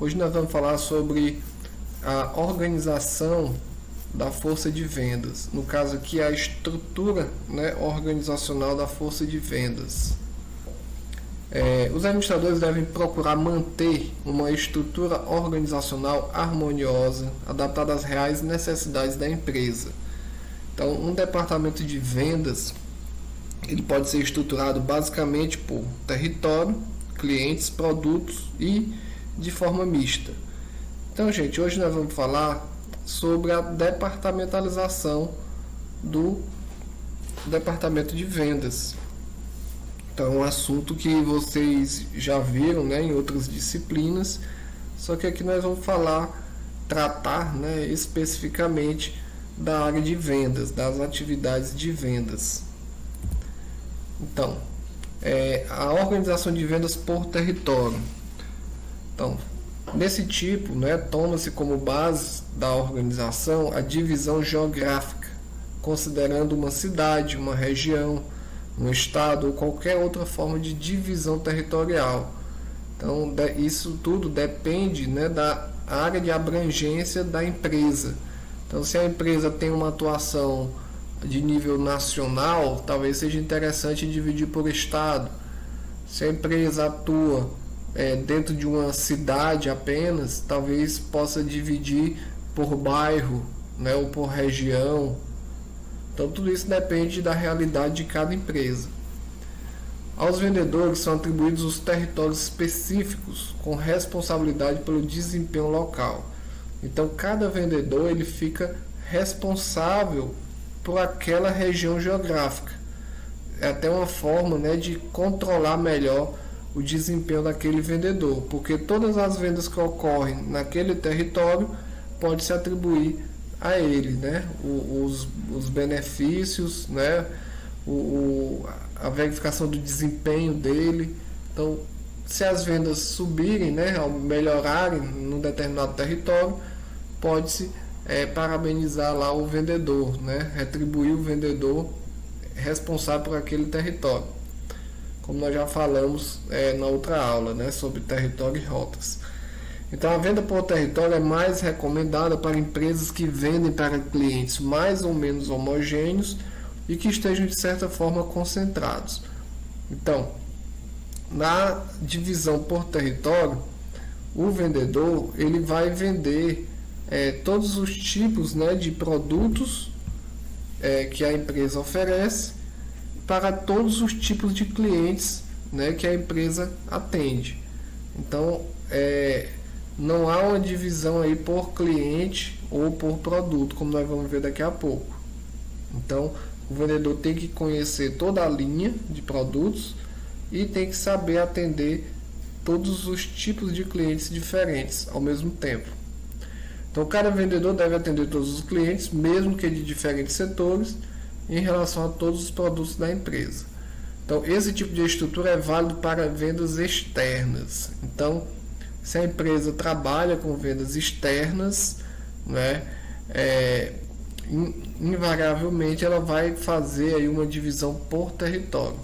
Hoje nós vamos falar sobre a organização da força de vendas. No caso aqui, a estrutura, né, organizacional da força de vendas. Os administradores devem procurar manter uma estrutura organizacional harmoniosa, adaptada às reais necessidades da empresa. Então, um departamento de vendas ele pode ser estruturado basicamente por território, clientes, produtos e de forma mista. Então, gente, hoje nós vamos falar sobre a departamentalização do departamento de vendas. Então, é um assunto que vocês já viram, né, em outras disciplinas, só que aqui nós vamos tratar, né, especificamente da área de vendas, das atividades de vendas. Então, a organização de vendas por território. Então, nesse tipo, né, toma-se como base da organização a divisão geográfica, considerando uma cidade, uma região, um estado ou qualquer outra forma de divisão territorial. Então, isso tudo depende, né, da área de abrangência da empresa. Então, se a empresa tem uma atuação de nível nacional, talvez seja interessante dividir por estado. Se a empresa atua dentro de uma cidade apenas, talvez possa dividir por bairro, né, ou por região. Então, tudo isso depende da realidade de cada empresa. Aos vendedores são atribuídos os territórios específicos com responsabilidade pelo desempenho local. Então, cada vendedor ele fica responsável por aquela região geográfica. É até uma forma, né, de controlar melhor o desempenho daquele vendedor, porque todas as vendas que ocorrem naquele território pode se atribuir a ele, né, os benefícios, né, a verificação do desempenho dele. Então, se as vendas subirem, né, ao melhorarem num determinado território, pode-se parabenizar lá o vendedor, né, retribuir o vendedor responsável por aquele território, como nós já falamos na outra aula, né, sobre território e rotas. Então, a venda por território é mais recomendada para empresas que vendem para clientes mais ou menos homogêneos e que estejam de certa forma concentrados. Então, na divisão por território, o vendedor ele vai vender todos os tipos, né, de produtos que a empresa oferece para todos os tipos de clientes, né, que a empresa atende. Então, não há uma divisão aí por cliente ou por produto, como nós vamos ver daqui a pouco. Então, o vendedor tem que conhecer toda a linha de produtos e tem que saber atender todos os tipos de clientes diferentes ao mesmo tempo. Então, cada vendedor deve atender todos os clientes, mesmo que de diferentes setores, em relação a todos os produtos da empresa. Então, esse tipo de estrutura é válido para vendas externas. Então, se a empresa trabalha com vendas externas, né, invariavelmente ela vai fazer aí uma divisão por território.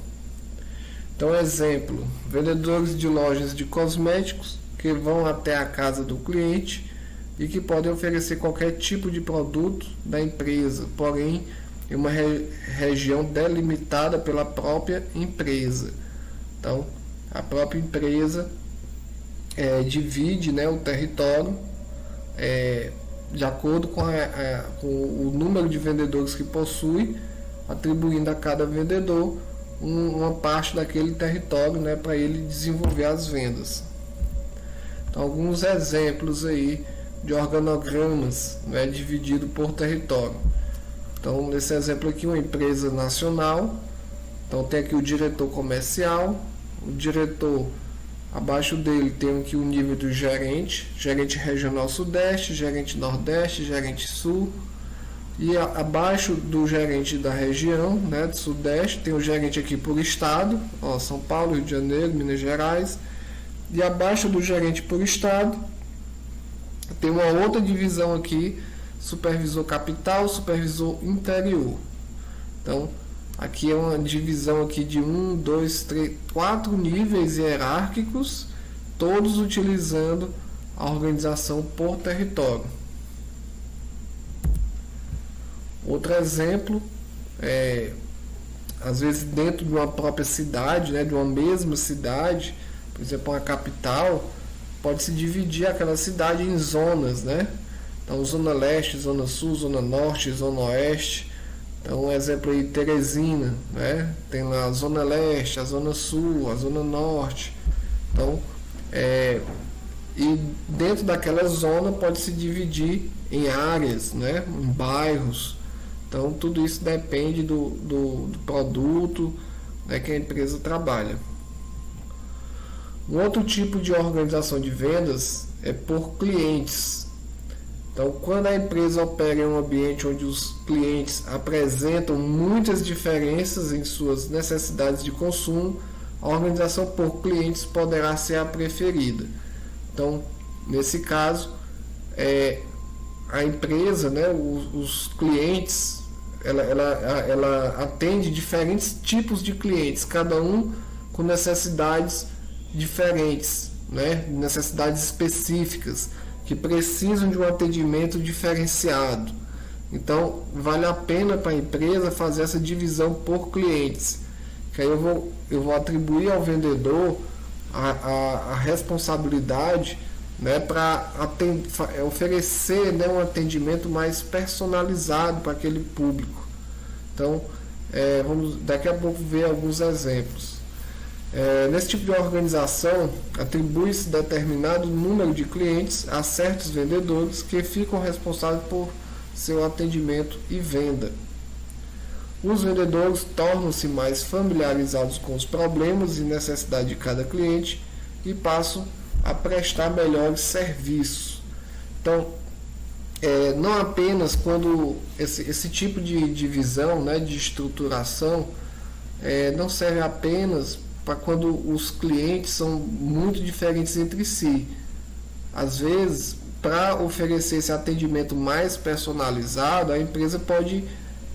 Então, exemplo, vendedores de lojas de cosméticos que vão até a casa do cliente e que podem oferecer qualquer tipo de produto da empresa, porém em uma região delimitada pela própria empresa. Então, a própria empresa divide, né, o território de acordo com o número de vendedores que possui, atribuindo a cada vendedor uma parte daquele território, né, para ele desenvolver as vendas. Então, alguns exemplos aí de organogramas, né, dividido por território. Então, nesse exemplo aqui, uma empresa nacional. Então, tem aqui o diretor comercial, o diretor, abaixo dele tem aqui o nível do gerente, gerente regional sudeste, gerente nordeste, gerente sul. E abaixo do gerente da região, né, do sudeste, tem o gerente aqui por estado, São Paulo, Rio de Janeiro, Minas Gerais. E abaixo do gerente por estado, tem uma outra divisão aqui, supervisor capital, supervisor interior. Então, aqui é uma divisão aqui de 1, 2, 3, 4 níveis hierárquicos, todos utilizando a organização por território. Outro exemplo é, às vezes dentro de uma própria cidade, né, de uma mesma cidade, por exemplo, uma capital, pode se dividir aquela cidade em zonas, né? Então, zona leste, zona sul, zona norte, zona oeste. Então, um exemplo aí, Teresina, né? Tem lá a zona leste, a zona sul, a zona norte. Então, e dentro daquela zona pode se dividir em áreas, né? Em bairros. Então, tudo isso depende do produto, né, que a empresa trabalha. Um outro tipo de organização de vendas é por clientes. Então, quando a empresa opera em um ambiente onde os clientes apresentam muitas diferenças em suas necessidades de consumo, a organização por clientes poderá ser a preferida. Então, nesse caso, a empresa, né, os clientes, ela atende diferentes tipos de clientes, cada um com necessidades diferentes, né, necessidades específicas, que precisam de um atendimento diferenciado. Então, vale a pena para a empresa fazer essa divisão por clientes, que aí eu vou atribuir ao vendedor a responsabilidade, né, para oferecer, né, um atendimento mais personalizado para aquele público. Então, vamos daqui a pouco ver alguns exemplos. Nesse tipo de organização, atribui-se determinado número de clientes a certos vendedores que ficam responsáveis por seu atendimento e venda. Os vendedores tornam-se mais familiarizados com os problemas e necessidades de cada cliente e passam a prestar melhores serviços. Então, não apenas quando esse tipo de divisão, né, de estruturação, não serve apenas para quando os clientes são muito diferentes entre si. Às vezes, para oferecer esse atendimento mais personalizado, a empresa pode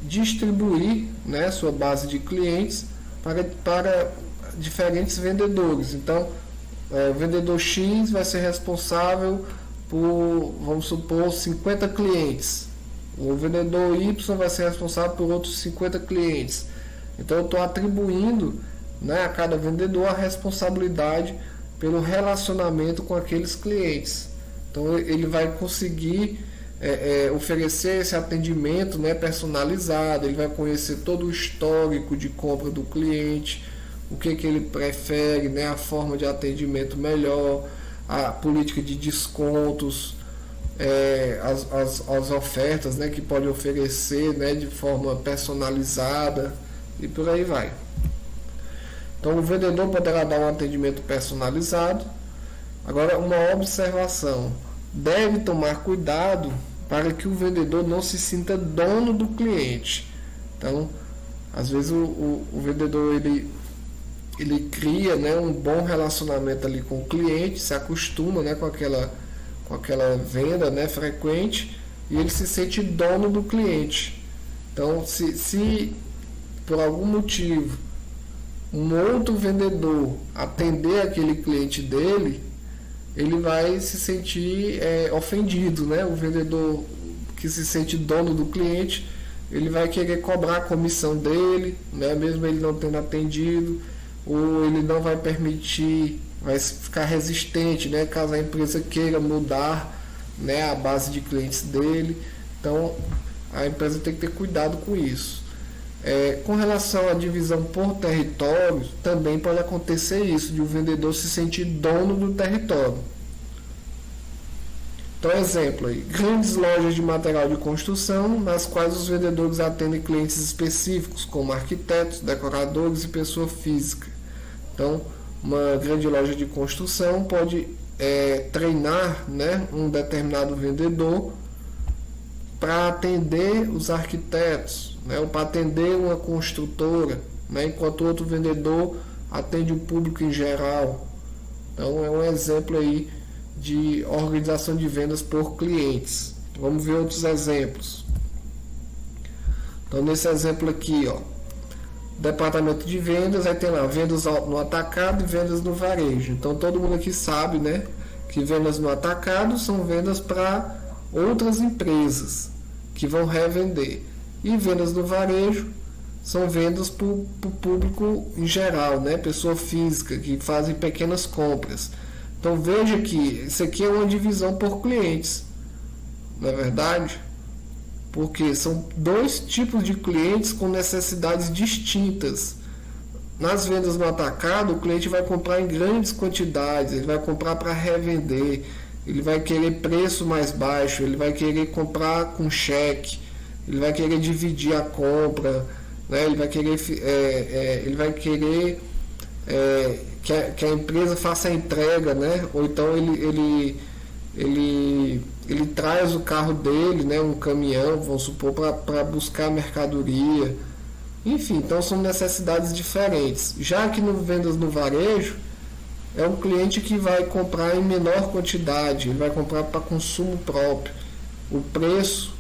distribuir, né, sua base de clientes para diferentes vendedores. Então, o vendedor X vai ser responsável por, vamos supor, 50 clientes. O vendedor Y vai ser responsável por outros 50 clientes. Então, eu estou atribuindo, né, a cada vendedor a responsabilidade pelo relacionamento com aqueles clientes. Então, ele vai conseguir oferecer esse atendimento, né, personalizado. Ele vai conhecer todo o histórico de compra do cliente, o que ele prefere, né, a forma de atendimento melhor, a política de descontos, as ofertas, né, que pode oferecer, né, de forma personalizada e por aí vai. Então, o vendedor poderá dar um atendimento personalizado. Agora, uma observação: deve tomar cuidado para que o vendedor não se sinta dono do cliente. Então, às vezes o vendedor ele cria, né, um bom relacionamento ali com o cliente, se acostuma, né, com aquela venda, né, frequente, e ele se sente dono do cliente. Então, se por algum motivo um outro vendedor atender aquele cliente dele, ele vai se sentir ofendido, né? O vendedor que se sente dono do cliente, ele vai querer cobrar a comissão dele, né? Mesmo ele não tendo atendido, ou ele não vai permitir, vai ficar resistente, né? Caso a empresa queira mudar, né, a base de clientes dele. Então, a empresa tem que ter cuidado com isso. Com relação à divisão por território, também pode acontecer isso, de o vendedor se sentir dono do território. Então, exemplo aí, grandes lojas de material de construção, nas quais os vendedores atendem clientes específicos, como arquitetos, decoradores e pessoa física. Então, uma grande loja de construção pode treinar, né, um determinado vendedor para atender os arquitetos, né, ou para atender uma construtora, né, enquanto outro vendedor atende o público em geral. Então, é um exemplo aí de organização de vendas por clientes. Vamos ver outros exemplos. Então, nesse exemplo aqui, ó, departamento de vendas, aí tem lá vendas no atacado e vendas no varejo. Então, todo mundo aqui sabe, né, que vendas no atacado são vendas para outras empresas que vão revender. E vendas no varejo são vendas para o público em geral, né? Pessoa física que fazem pequenas compras. Então veja que isso aqui é uma divisão por clientes, não é verdade? Porque são dois tipos de clientes com necessidades distintas. Nas vendas no atacado, o cliente vai comprar em grandes quantidades, ele vai comprar para revender, ele vai querer preço mais baixo, ele vai querer comprar com cheque, ele vai querer dividir a compra, né? Ele vai querer que a empresa faça a entrega, né? Ou então ele traz o carro dele, né? Um caminhão, vamos supor, para buscar mercadoria. Enfim, então são necessidades diferentes. Já que no vendas no varejo, é um cliente que vai comprar em menor quantidade, ele vai comprar para consumo próprio. O preço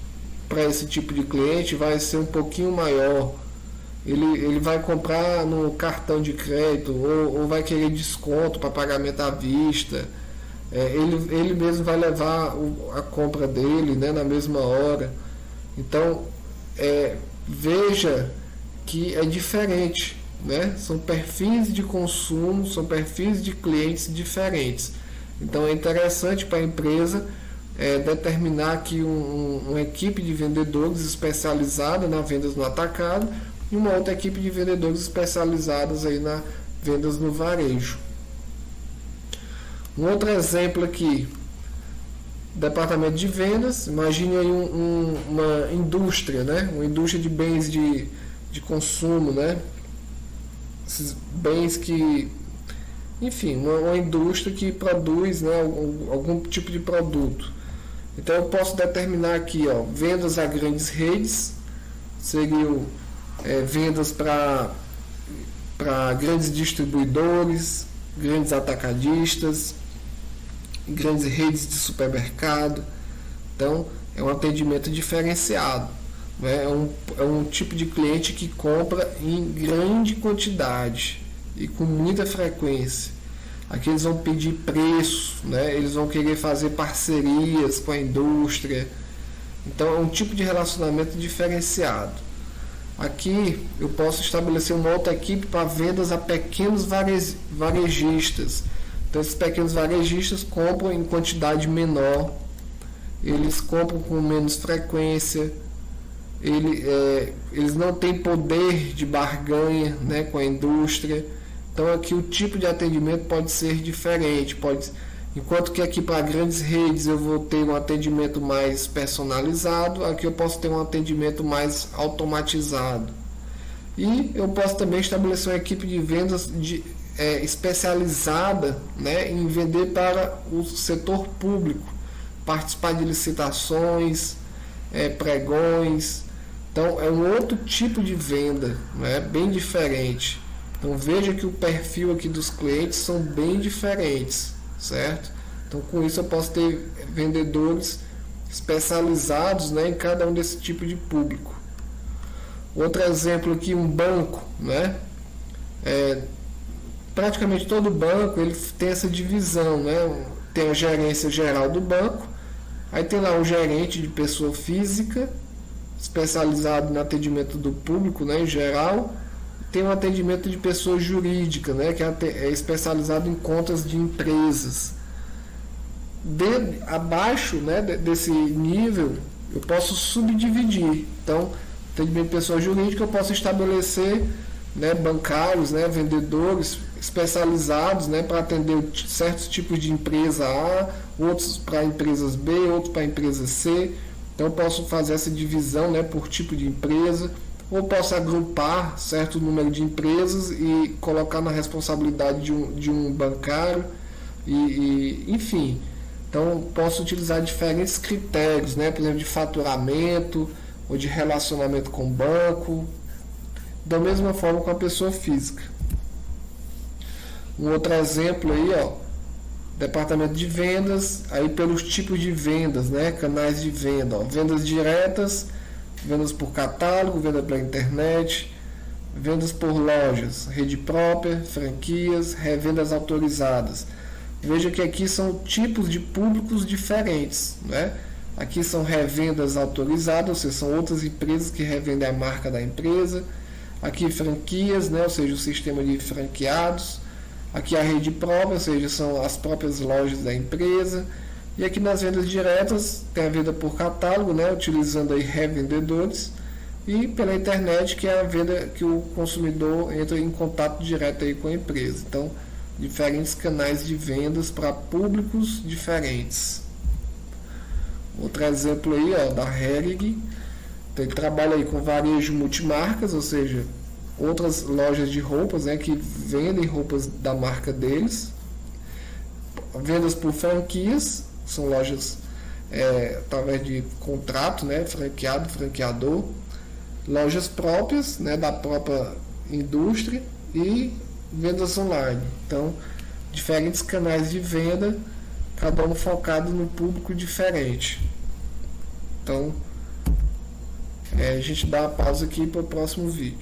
para esse tipo de cliente vai ser um pouquinho maior. Ele vai comprar no cartão de crédito ou vai querer desconto para pagamento à vista. Ele mesmo vai levar a compra dele, né, na mesma hora. Então, veja que é diferente, né? São perfis de consumo, são perfis de clientes diferentes. Então é interessante para a empresa determinar aqui uma equipe de vendedores especializada na vendas no atacado e uma outra equipe de vendedores especializadas aí na vendas no varejo. Um outro exemplo aqui, departamento de vendas. Imagine aí uma indústria, né? Uma indústria de bens de consumo, né? Esses bens que, enfim, uma indústria que produz, né, algum tipo de produto. Então eu posso determinar aqui, ó, vendas a grandes redes, seriam vendas para grandes distribuidores, grandes atacadistas, grandes redes de supermercado. Então é um atendimento diferenciado. É um tipo de cliente que compra em grande quantidade e com muita frequência. Aqui eles vão pedir preço, né? Eles vão querer fazer parcerias com a indústria. Então é um tipo de relacionamento diferenciado. Aqui eu posso estabelecer uma outra equipe para vendas a pequenos varejistas. Então esses pequenos varejistas compram em quantidade menor, eles compram com menos frequência. Eles não têm poder de barganha, né, com a indústria. Então aqui o tipo de atendimento pode ser diferente. Enquanto que aqui para grandes redes eu vou ter um atendimento mais personalizado, aqui eu posso ter um atendimento mais automatizado. E eu posso também estabelecer uma equipe de vendas especializada, né, em vender para o setor público, participar de licitações, pregões. Então é um outro tipo de venda, né, bem diferente. Então veja que o perfil aqui dos clientes são bem diferentes, certo? Então com isso eu posso ter vendedores especializados, né, em cada um desse tipo de público. Outro exemplo aqui, um banco, né? Praticamente todo banco ele tem essa divisão, né? Tem a gerência geral do banco, aí tem lá um gerente de pessoa física especializado no atendimento do público, né, em geral. Tem um atendimento de pessoa jurídica, né, que é especializado em contas de empresas. Abaixo, né, desse nível, eu posso subdividir. Então, atendimento de pessoa jurídica, eu posso estabelecer, né, bancários, né, vendedores especializados, né, para atender certos tipos de empresa A, outros para empresas B, outros para empresa C. Então eu posso fazer essa divisão, né, por tipo de empresa, ou posso agrupar certo número de empresas e colocar na responsabilidade de um bancário, enfim. Então posso utilizar diferentes critérios, né, por exemplo, de faturamento ou de relacionamento com o banco, da mesma forma com a pessoa física. Um outro exemplo aí, ó, departamento de vendas, aí pelos tipos de vendas, né, canais de venda, ó, vendas diretas, vendas por catálogo, venda pela internet, vendas por lojas, rede própria, franquias, revendas autorizadas. Veja que aqui são tipos de públicos diferentes, né? Aqui são revendas autorizadas, ou seja, são outras empresas que revendem a marca da empresa. Aqui franquias, né? Ou seja, o sistema de franqueados. Aqui a rede própria, ou seja, são as próprias lojas da empresa. E aqui nas vendas diretas tem a venda por catálogo, né? Utilizando aí revendedores. E pela internet, que é a venda que o consumidor entra em contato direto aí com a empresa. Então, diferentes canais de vendas para públicos diferentes. Outro exemplo aí, ó, da Hering. Então, ele trabalha aí com varejo multimarcas, ou seja, outras lojas de roupas, né, que vendem roupas da marca deles. Vendas por franquias, são lojas através de contrato, né, franqueado, franqueador. Lojas próprias, né, da própria indústria e vendas online. Então, diferentes canais de venda, cada um focado no público diferente. Então, a gente dá uma pausa aqui para o próximo vídeo.